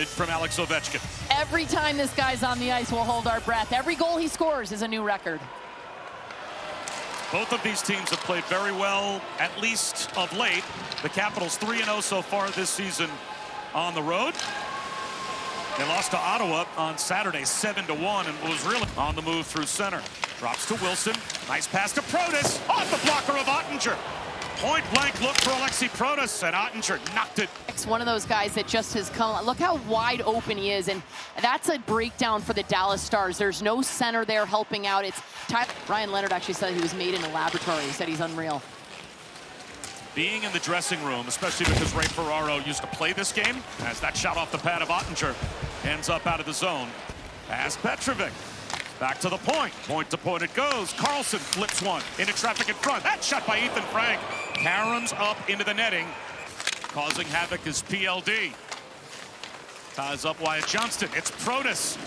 average from Alex Ovechkin. Every time this guy's on the ice, we'll hold our breath. Every goal he scores is a new record. Both of these teams have played very well, at least of late. The Capitals 3-0 so far this season on the road. They lost to Ottawa on Saturday 7-1 and was really on the move through center. Drops to Wilson. Nice pass to Protas. Off the blocker of Ottinger. Point blank look for Alexi Protas, and Ottinger knocked it. It's one of those guys that just has come. Look how wide open he is, and that's a breakdown for the Dallas Stars. There's no center there helping out. It's Ryan Leonard actually said he was made in a laboratory. He said he's unreal. Being in the dressing room, especially because Ray Ferraro used to play this game, as that shot off the pad of Ottinger ends up out of the zone. Pass Petrovic. Back to the point. Point to point it goes. Carlson flips one into traffic in front. That shot by Ethan Frank. Caroms up into the netting. Causing havoc is PLD. Ties up Wyatt Johnston. It's Protas.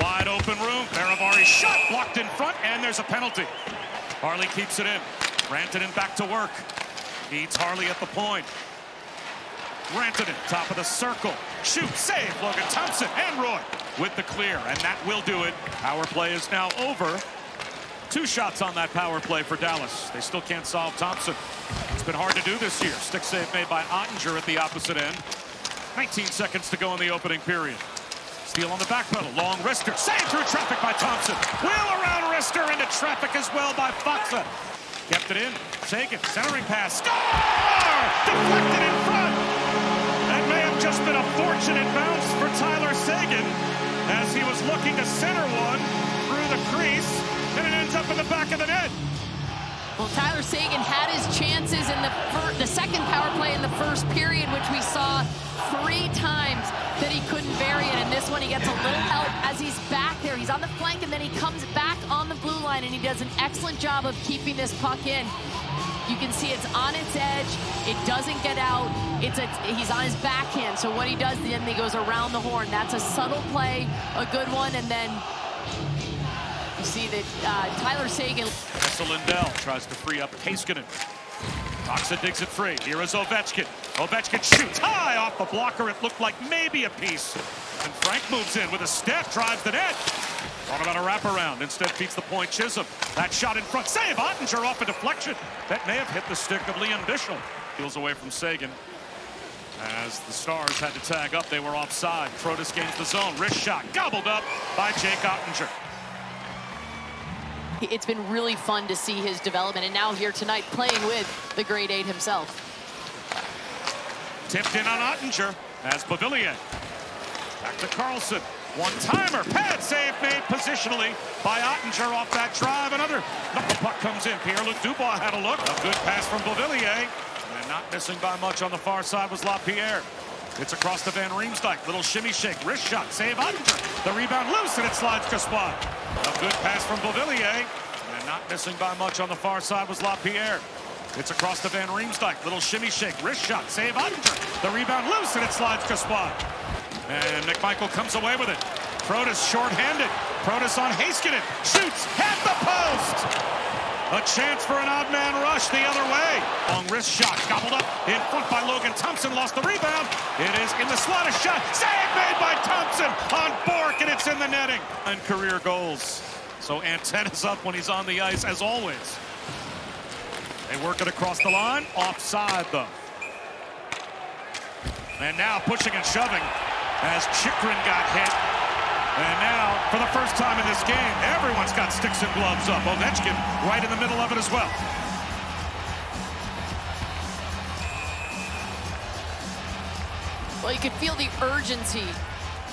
Wide open room. Baravari's shot blocked in front, and there's a penalty. Harley keeps it in. Rantanen back to work. Feeds Harley at the point. Rantanen, top of the circle. Shoot, save, Logan Thompson and Roy with the clear, and that will do it. Power play is now over. 2 shots on that power play for Dallas. They still can't solve Thompson. It's been hard to do this year. Stick save made by Ottinger at the opposite end. 19 seconds to go in the opening period. Steal on the back pedal. Long wrister. Save through traffic by Thompson. Wheel around wrister into traffic as well by Foxa. Kept it in. Seguin. Centering pass. Score! Deflected in front. That may have just been a fortunate bounce for Tyler Seguin as he was looking to center one through the crease, and it ends up in the back of the net. Well, Tyler Seguin had his chances in the second power play in the first period, which we saw 3 times that he couldn't vary it. And this one, he gets a little help as he's back there. He's on the flank, and then he comes back on the blue line, and he does an excellent job of keeping this puck in. You can see it's on its edge. It doesn't get out. He's on his backhand. So what he does, then he goes around the horn. That's a subtle play, a good one, and then you see that Tyler Seguin. Lindell tries to free up Heiskanen. Foxa digs it free. Here is Ovechkin. Ovechkin shoots high off the blocker. It looked like maybe a piece. And Frank moves in with a step, drives the net. Thought about a wraparound. Instead feeds the point Chisholm. That shot in front. Save Ottinger off a deflection. That may have hit the stick of Liam Bichel. Peels away from Seguin. As the Stars had to tag up, they were offside. Protas gains the zone. Wrist shot gobbled up by Jake Ottinger. It's been really fun to see his development, and now here tonight playing with the grade 8 himself. Tipped in on Ottinger as Pavillier. Back to Carlson. One-timer. Pad save made positionally by Ottinger off that drive. Another knuckle puck comes in. Pierre-Luc Dubois had a look. A good pass from Pavillier. And not missing by much on the far side was LaPierre. It's across to Van Riemsdyk. Little shimmy shake. Wrist shot. Save Ottinger. The rebound loose, and it slides to Spot. A good pass from Pavillier. And not missing by much on the far side was LaPierre. It's across to Van Riemsdyk. Little shimmy shake. Wrist shot. Save Ottinger. The rebound loose, and it slides to Spot. And McMichael comes away with it. Protas short-handed. Protas on Heiskanen. Shoots at the post. A chance for an odd man rush the other way. Long wrist shot gobbled up in front by Logan Thompson. Lost the rebound. It is in the slot. A shot. Save made by Thompson on Bork, and it's in the netting. And career goals. So antennas up when he's on the ice, as always. They work it across the line. Offside, though. And now pushing and shoving as Chychrun got hit. And now, for the first time in this game, everyone's got sticks and gloves up. Ovechkin right in the middle of it as well. Well, you could feel the urgency.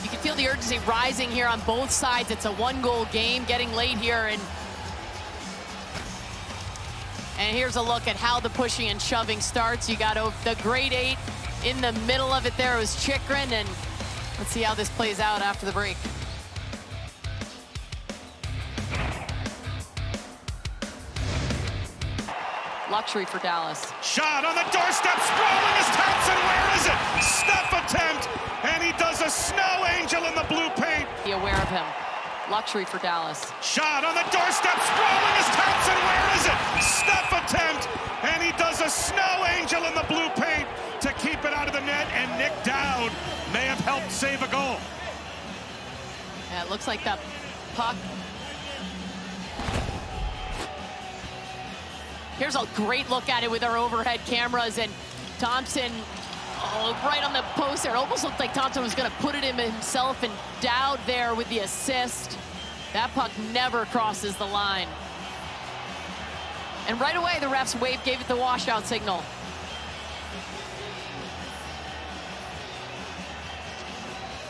You can feel the urgency rising here on both sides. It's a 1-goal game, getting late here. And here's a look at how the pushing and shoving starts. You got the grade 8 in the middle of it there. It was Chychrun, and let's see how this plays out after the break. Luxury for Dallas. Shot on the doorstep, sprawling is Thompson. Where is it? Stuff attempt, and he does a snow angel in the blue paint. Be aware of him. Luxury for Dallas. Shot on the doorstep, sprawling is Thompson. Where is it? Stuff attempt, and he does a snow angel in the blue paint to keep it out of the net, and Nick Dowd may have helped save a goal. Yeah, it looks like that puck. Here's a great look at it with our overhead cameras, and Thompson, right on the post there. Almost looked like Thompson was going to put it in himself, and Dowd there with the assist. That puck never crosses the line. And right away, the refs gave it the washout signal.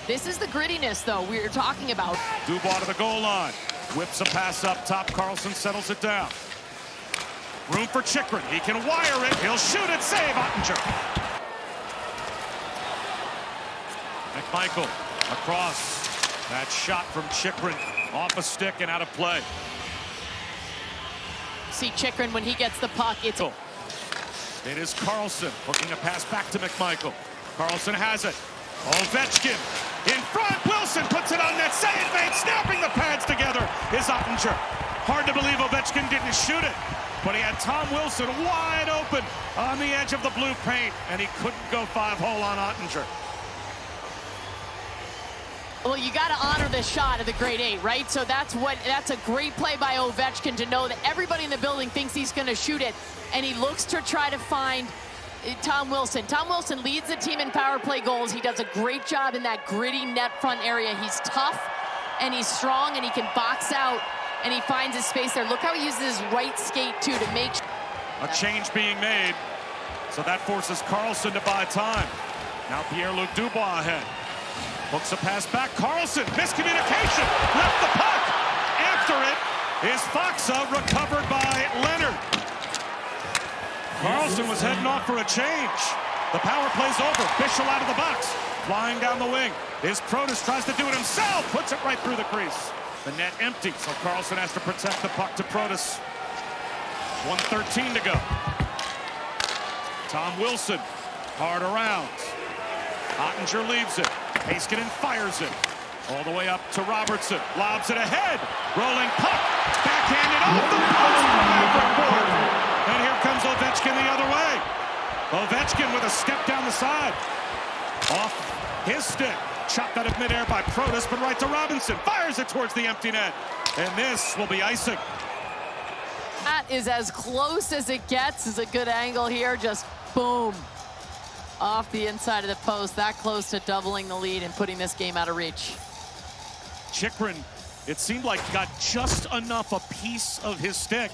This is the grittiness, though, we were talking about. Dubois to the goal line. Whips a pass up top. Carlson settles it down. Room for Chychrun. He can wire it. He'll shoot it. Save Ottinger. McMichael across. That shot from Chychrun off a stick and out of play. See Chychrun when he gets the puck. It is Carlson hooking a pass back to McMichael. Carlson has it. Ovechkin in front. Wilson puts it on net. Save made. Snapping the pads together is Ottinger. Hard to believe Ovechkin didn't shoot it, but he had Tom Wilson wide open on the edge of the blue paint, and he couldn't go 5-hole on Ottinger. Well, you got to honor the shot of the grade 8, right? So that's a great play by Ovechkin to know that everybody in the building thinks he's going to shoot it, and he looks to try to find Tom Wilson. Tom Wilson leads the team in power play goals. He does a great job in that gritty net front area. He's tough, and he's strong, and he can box out, and he finds his space there. Look how he uses his right skate, too, to make... A change being made, so that forces Carlson to buy time. Now Pierre-Luc Dubois ahead. Hooks a pass back. Carlson, miscommunication, left the puck. After it is Faksa, recovered by Leonard. Carlson was heading off for a change. The power play's over. Bichel out of the box. Flying down the wing is Protas, tries to do it himself. Puts it right through the crease. The net empty, so Carlson has to protect the puck to Protas. 1:13 to go. Tom Wilson, hard around. Ottinger leaves it. Heiskanen fires it. All the way up to Robertson. Lobs it ahead. Rolling puck. Backhanded off the post from Maverick. And here comes Ovechkin the other way. Ovechkin with a step down the side. Off his stick. Chopped out of midair by Protas, but right to Robinson. Fires it towards the empty net. And this will be icing. That is as close as it gets. Is a good angle here. Just boom. Off the inside of the post, that close to doubling the lead and putting this game out of reach. Chychrun, it seemed like got just enough a piece of his stick.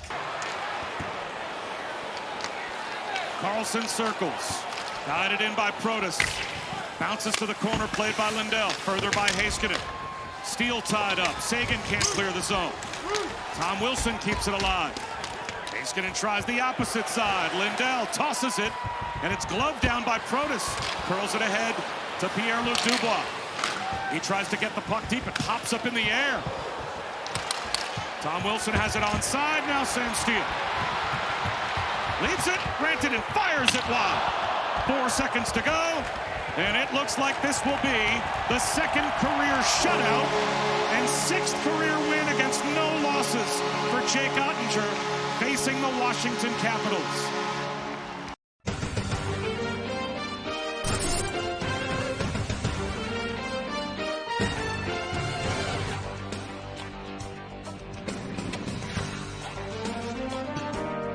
Carlson circles, guided in by Protas. Bounces to the corner, played by Lindell. Further by Heiskanen. Steele tied up. Sagan can't clear the zone. Tom Wilson keeps it alive. Heiskanen tries the opposite side. Lindell tosses it. And it's gloved down by Protas. Curls it ahead to Pierre-Luc Dubois. He tries to get the puck deep. It pops up in the air. Tom Wilson has it onside. Now Sam Steele. Leaves it. Granted and fires it wide. 4 seconds to go. And it looks like this will be the second career shutout and 6th career win against no losses for Jake Ottinger facing the Washington Capitals.